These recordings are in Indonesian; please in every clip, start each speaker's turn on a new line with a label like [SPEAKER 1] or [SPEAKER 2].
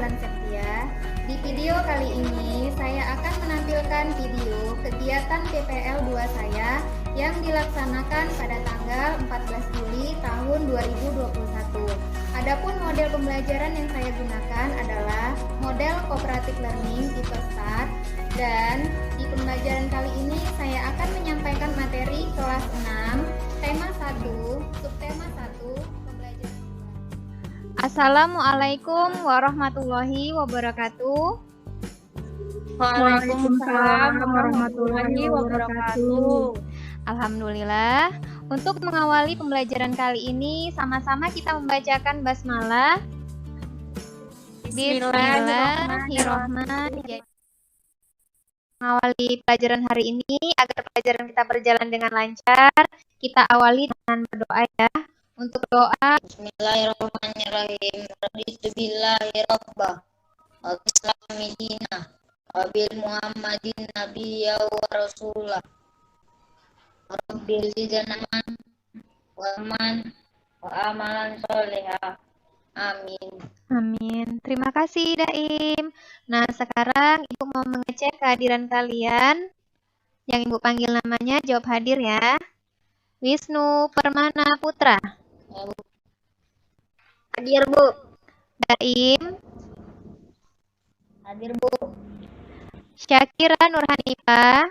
[SPEAKER 1] Dahlan Septia. Di video kali ini saya akan menampilkan video kegiatan PPL 2 saya yang dilaksanakan pada tanggal 14 Juli tahun 2021. Adapun model pembelajaran yang saya gunakan adalah model cooperative learning tipe START, dan di pembelajaran kali ini saya akan menyampaikan materi kelas 6, tema 1, subtema 1, pembelajaran 2. Assalamualaikum warahmatullahi wabarakatuh.
[SPEAKER 2] Waalaikumsalam warahmatullahi wabarakatuh.
[SPEAKER 1] Alhamdulillah. Untuk mengawali pembelajaran kali ini, sama-sama kita membacakan basmalah. Bismillahirrahmanirrahim. Mengawali pelajaran hari ini agar pelajaran kita berjalan dengan lancar, kita awali dengan berdoa ya. Untuk doa,
[SPEAKER 2] Bismillahirrahmanirrahim. Raditu billahi rabbah wa bislami dinah wa bil muhammadin nabiyya wa rasulah. Rabbil zidna wa man wa amalan sholihah. Amin.
[SPEAKER 1] amin. Terima kasih Daim. Nah, sekarang Ibu mau mengecek kehadiran kalian. Yang Ibu panggil namanya jawab hadir ya. Wisnu Permana Putra.
[SPEAKER 2] Hadir, Bu.
[SPEAKER 1] Daim.
[SPEAKER 2] Hadir, Bu.
[SPEAKER 1] Syakira Nurhanifah.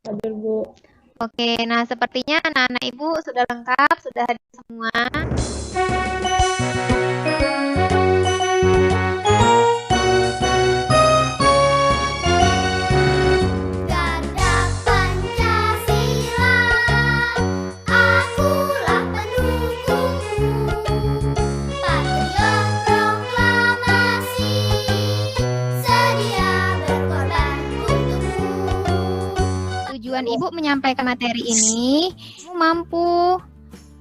[SPEAKER 2] Hadir, Bu.
[SPEAKER 1] Oke, nah sepertinya anak-anak Ibu sudah lengkap, sudah hadir semua.
[SPEAKER 3] Ganda Pancasila, akulah pendukungmu. Patriot proklamasi, sedia berkorban untukmu.
[SPEAKER 1] Tujuan Ibu menyampaikan materi ini, Ibu mampu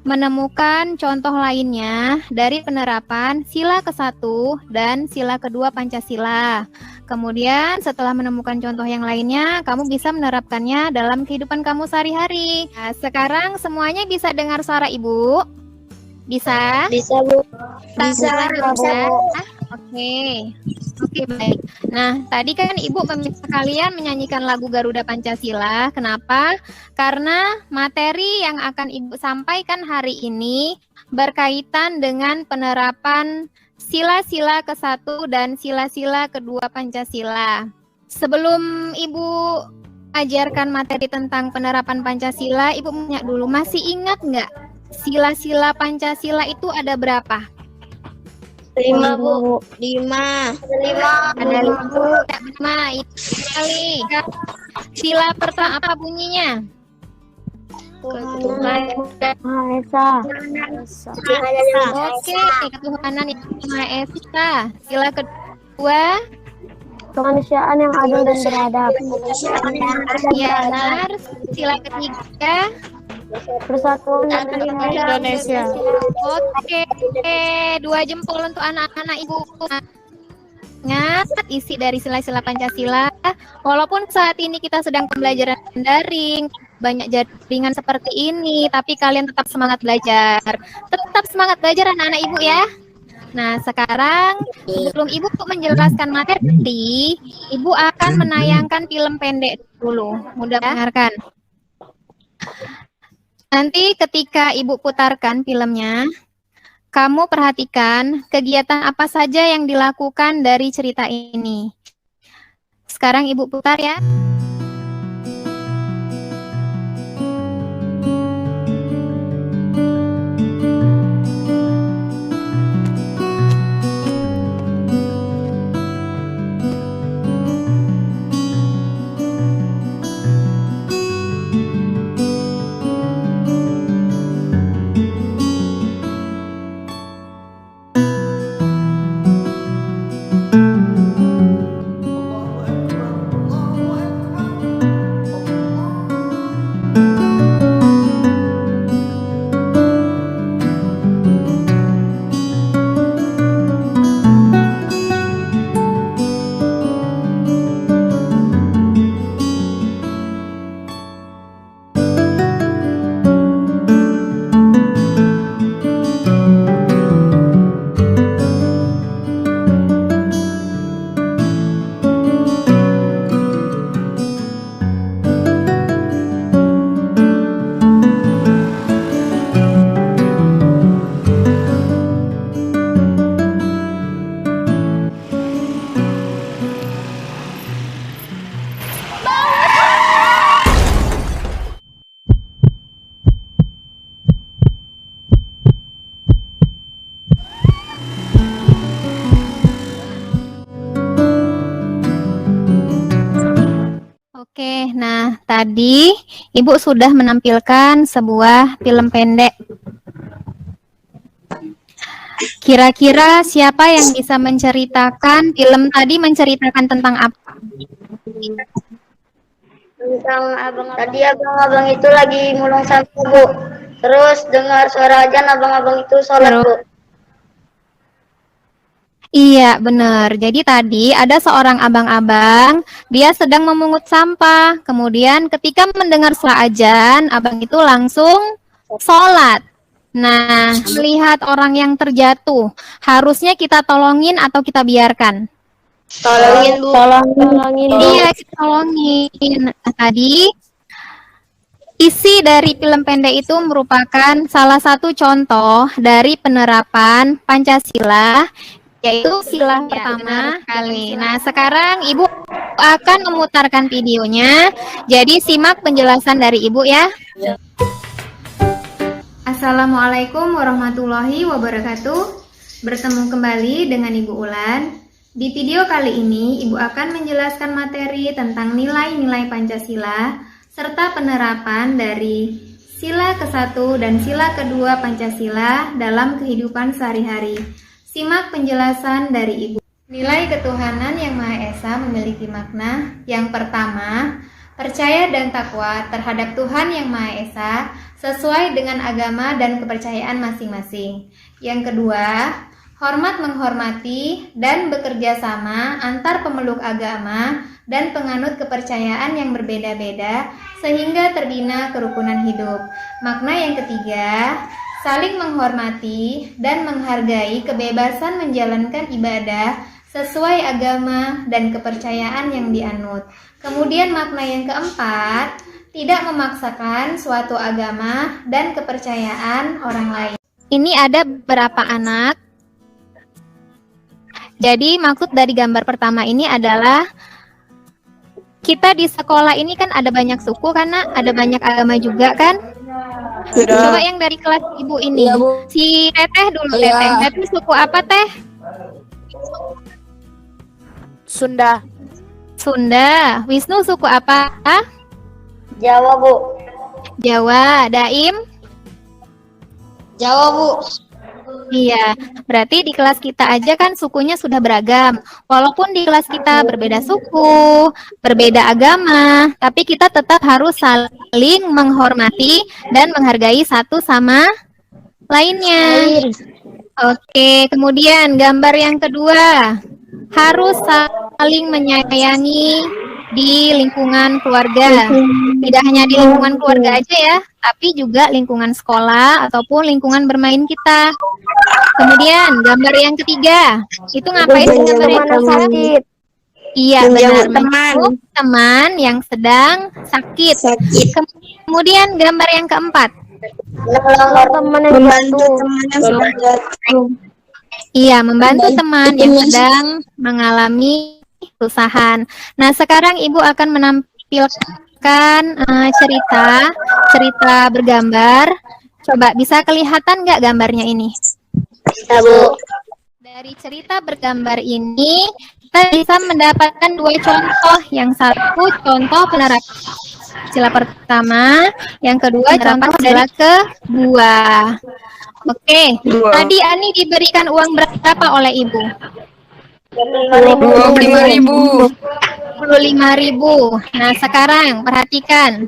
[SPEAKER 1] menemukan contoh lainnya dari penerapan sila ke-1 dan sila kedua Pancasila. Kemudian setelah menemukan contoh yang lainnya, kamu bisa menerapkannya dalam kehidupan kamu sehari-hari. Nah, sekarang semuanya bisa dengar suara Ibu? Bisa?
[SPEAKER 2] Bisa, Bu.
[SPEAKER 1] Bisa. Oke, baik. Nah, tadi kan Ibu meminta kalian menyanyikan lagu Garuda Pancasila. Kenapa? Karena materi yang akan Ibu sampaikan hari ini berkaitan dengan penerapan sila-sila ke-1 dan sila-sila kedua Pancasila. Sebelum Ibu ajarkan materi tentang penerapan Pancasila, Ibu tanya dulu, masih ingat nggak sila-sila Pancasila itu ada berapa?
[SPEAKER 2] 5, Bu. 5.
[SPEAKER 1] Ada 5. Itu sekali. Sila pertama apa bunyinya?
[SPEAKER 2] Tuhan
[SPEAKER 1] Oke, ketuhanan yang Maha Esa. Sila kedua,
[SPEAKER 4] kemanusiaan yang adil dan beradab.
[SPEAKER 1] ya benar. Sila ketiga,
[SPEAKER 4] Persatuan Indonesia.
[SPEAKER 1] oke. 2 jempol untuk anak-anak Ibu. Ingat isi dari sila-sila Pancasila. Walaupun saat ini kita sedang pembelajaran daring, banyak jaringan seperti ini, tapi kalian tetap semangat belajar. Tetap semangat belajar anak-anak Ibu ya. Nah, sekarang sebelum Ibu menjelaskan materi, Ibu akan menayangkan film pendek dulu. Mudah mendengarkan. Nanti ketika Ibu putarkan filmnya, kamu perhatikan kegiatan apa saja yang dilakukan dari cerita ini. Sekarang Ibu putar ya. Oke, nah tadi Ibu sudah menampilkan sebuah film pendek. Kira-kira siapa yang bisa menceritakan film tadi menceritakan tentang apa?
[SPEAKER 2] Tentang tadi abang-abang itu lagi mulung sampah, Bu. Terus dengar suara ajan, abang-abang itu sholat, Bu.
[SPEAKER 1] Iya, benar. Jadi tadi ada seorang abang-abang, dia sedang memungut sampah. Kemudian ketika mendengar suara azan, abang itu langsung sholat. Nah, melihat orang yang terjatuh, harusnya kita tolongin atau kita biarkan?
[SPEAKER 2] Tolongin, Bu.
[SPEAKER 4] Tolongin.
[SPEAKER 1] Iya, kita tolongin. Nah, tadi isi dari film pendek itu merupakan salah satu contoh dari penerapan Pancasila, yaitu sila pertama kali. Nah, sekarang Ibu akan memutarkan videonya. Jadi simak penjelasan dari Ibu ya. Assalamualaikum warahmatullahi wabarakatuh. Bertemu kembali dengan Ibu Ulan. Di video kali ini Ibu akan menjelaskan materi tentang nilai-nilai Pancasila serta penerapan dari sila ke-1 dan sila kedua Pancasila dalam kehidupan sehari-hari. Simak penjelasan dari Ibu. Nilai ketuhanan yang Maha Esa memiliki makna. Yang pertama, percaya dan takwa terhadap Tuhan yang Maha Esa sesuai dengan agama dan kepercayaan masing-masing. Yang kedua, hormat menghormati dan bekerja sama antar pemeluk agama dan penganut kepercayaan yang berbeda-beda sehingga terbina kerukunan hidup. Makna yang ketiga, saling menghormati dan menghargai kebebasan menjalankan ibadah sesuai agama dan kepercayaan yang dianut. Kemudian makna yang keempat, tidak memaksakan suatu agama dan kepercayaan orang lain. Ini ada beberapa anak. Jadi maksud dari gambar pertama ini adalah kita di sekolah ini kan ada banyak suku karena ada banyak agama juga kan? Coba yang dari kelas Ibu ini.
[SPEAKER 4] Iya, Bu.
[SPEAKER 1] Si Teteh dulu,
[SPEAKER 4] Iya.
[SPEAKER 1] Teteh. Teteh suku apa, Teh?
[SPEAKER 4] Sunda.
[SPEAKER 1] Sunda. Wisnu suku apa? Ah?
[SPEAKER 2] Jawa, Bu.
[SPEAKER 1] Jawa. Daim?
[SPEAKER 2] Jawa, Bu.
[SPEAKER 1] Iya, berarti di kelas kita aja kan sukunya sudah beragam. Walaupun di kelas kita berbeda suku, berbeda agama, tapi kita tetap harus saling menghormati dan menghargai satu sama lainnya. Oke, kemudian gambar yang kedua, harus saling menyayangi di lingkungan keluarga. Tidak hanya di lingkungan keluarga aja ya, tapi juga lingkungan sekolah ataupun lingkungan bermain kita. Kemudian gambar yang ketiga, itu ngapain sih gambar yang ketiga? Iya, benar, menjenguk teman yang sedang sakit. Kemudian gambar yang keempat,
[SPEAKER 2] Membantu teman yang sedang jatuh.
[SPEAKER 1] iya, membantu teman yang sedang mengalami kesusahan. Nah, sekarang Ibu akan menampilkan cerita bergambar. Coba bisa kelihatan nggak gambarnya ini?
[SPEAKER 2] Bisa, Bu.
[SPEAKER 1] Dari cerita bergambar ini, kita bisa mendapatkan dua contoh. Yang satu contoh penerapan sila pertama, yang kedua contoh sila kedua. Oke, tadi Ani diberikan uang berapa oleh Ibu?
[SPEAKER 2] 25.000.
[SPEAKER 1] 25.000. Nah, sekarang perhatikan.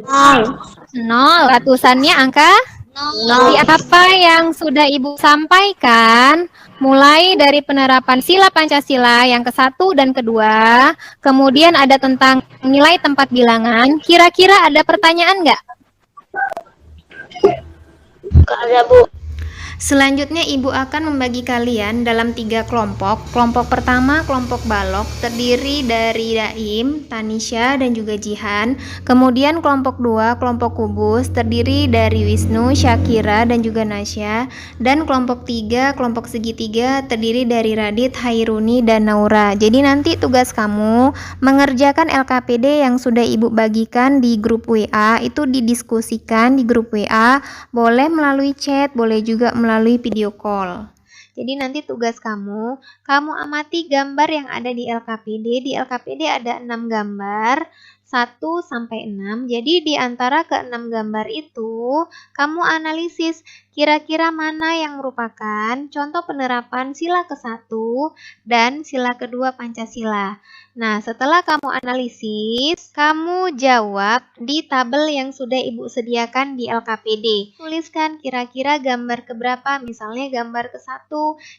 [SPEAKER 1] 0, ratusannya angka 0. Apa yang sudah Ibu sampaikan mulai dari penerapan sila Pancasila yang ke-1 dan kedua, kemudian ada tentang nilai tempat bilangan, kira-kira ada pertanyaan nggak?
[SPEAKER 2] Ada, Bu.
[SPEAKER 1] Selanjutnya Ibu akan membagi kalian dalam 3 kelompok. Kelompok pertama, kelompok balok, terdiri dari Daim, Tanisha, dan juga Jihan. Kemudian kelompok 2, kelompok kubus, terdiri dari Wisnu, Syakira, dan juga Nasya. Dan kelompok 3, kelompok segitiga, terdiri dari Radit, Hairuni, dan Naura. Jadi nanti tugas kamu mengerjakan LKPD yang sudah Ibu bagikan di grup WA, itu didiskusikan di grup WA, boleh melalui chat, boleh juga melalui video call. Jadi nanti tugas kamu amati gambar yang ada di LKPD. Di LKPD ada 6 gambar. 1 sampai 6. Jadi di antara ke-6 gambar itu, kamu analisis kira-kira mana yang merupakan contoh penerapan sila ke-1 dan sila kedua Pancasila. Nah, setelah kamu analisis, kamu jawab di tabel yang sudah Ibu sediakan di LKPD. Tuliskan kira-kira gambar keberapa, misalnya gambar ke-1.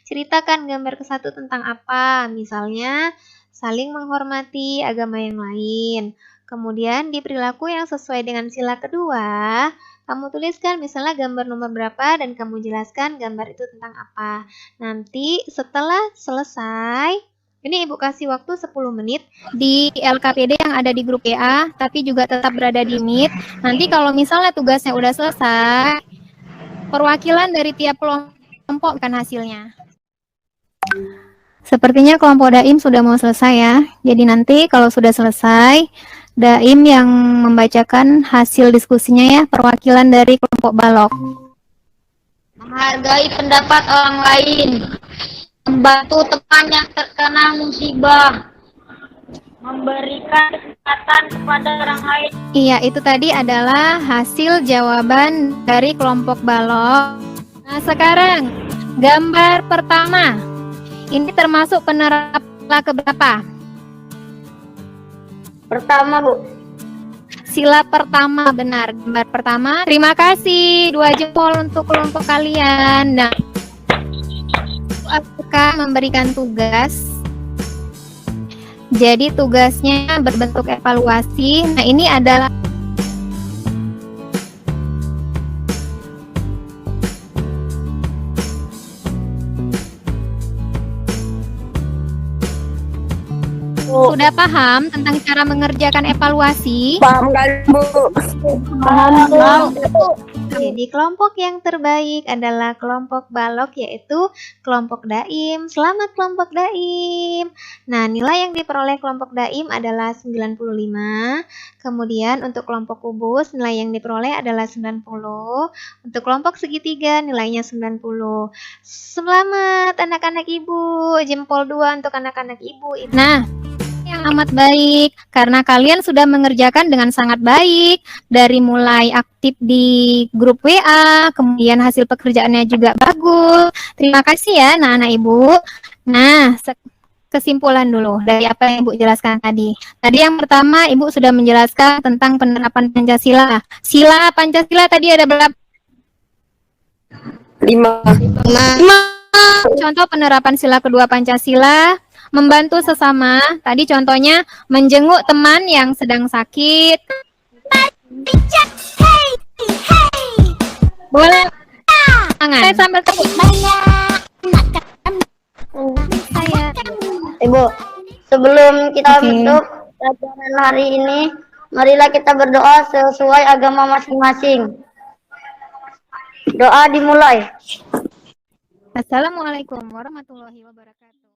[SPEAKER 1] Ceritakan gambar ke-1 tentang apa, misalnya saling menghormati agama yang lain. Kemudian di perilaku yang sesuai dengan sila kedua, kamu tuliskan misalnya gambar nomor berapa dan kamu jelaskan gambar itu tentang apa. Nanti setelah selesai, ini Ibu kasih waktu 10 menit di LKPD yang ada di grup WA, tapi juga tetap berada di Meet. Nanti kalau misalnya tugasnya udah selesai, perwakilan dari tiap kelompok kan hasilnya. Sepertinya kelompok Daim sudah mau selesai ya. Jadi nanti kalau sudah selesai, Daim yang membacakan hasil diskusinya ya, perwakilan dari kelompok Balok.
[SPEAKER 2] Menghargai pendapat orang lain, membantu teman yang terkena musibah, memberikan kesempatan kepada orang lain.
[SPEAKER 1] Iya, itu tadi adalah hasil jawaban dari kelompok Balok. Nah, sekarang gambar pertama. Ini termasuk penerapan sila keberapa?
[SPEAKER 2] Pertama, Bu.
[SPEAKER 1] Sila pertama, benar. Gambar pertama. Terima kasih. 2 jempol untuk kelompok kalian. Nah, aku akan memberikan tugas. Jadi tugasnya berbentuk evaluasi. Nah, ini adalah sudah paham tentang cara mengerjakan evaluasi?
[SPEAKER 4] Paham kan, Bu?
[SPEAKER 2] Paham, Bu.
[SPEAKER 1] Jadi kelompok yang terbaik adalah kelompok Balok, yaitu kelompok Daim. Selamat kelompok Daim. Nah, nilai yang diperoleh kelompok Daim adalah 95. Kemudian untuk kelompok Kubus, nilai yang diperoleh adalah 90. Untuk kelompok segitiga, nilainya 90. Selamat anak-anak Ibu. Jempol 2 untuk anak-anak Ibu. Nah, yang amat baik karena kalian sudah mengerjakan dengan sangat baik dari mulai aktif di grup WA, kemudian hasil pekerjaannya juga bagus. Terima kasih ya anak-anak Ibu. Nah, kesimpulan dulu dari apa yang Ibu jelaskan tadi. Tadi yang pertama Ibu sudah menjelaskan tentang penerapan Pancasila. Sila Pancasila tadi ada berapa?
[SPEAKER 4] 5.
[SPEAKER 1] Contoh penerapan sila kedua Pancasila. Membantu sesama, tadi contohnya menjenguk teman yang sedang sakit. Boleh tangan. Saya sambil tepuk. Saya.
[SPEAKER 2] Ibu, sebelum kita
[SPEAKER 1] Oke.
[SPEAKER 2] tutup pelajaran hari ini, marilah kita berdoa sesuai agama masing-masing. Doa dimulai.
[SPEAKER 1] Assalamualaikum warahmatullahi wabarakatuh.